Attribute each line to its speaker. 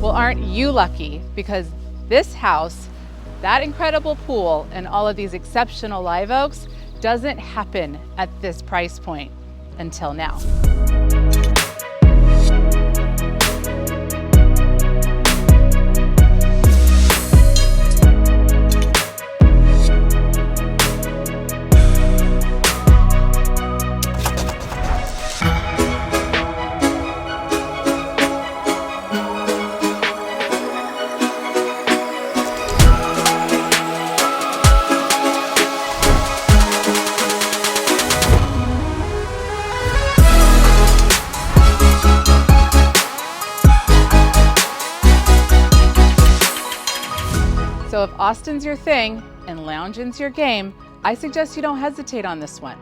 Speaker 1: Well, aren't you lucky? Because this house, that incredible pool, and all of these exceptional live oaks doesn't happen at this price point until now. So if Austin's your thing and lounging's your game, I suggest you don't hesitate on this one.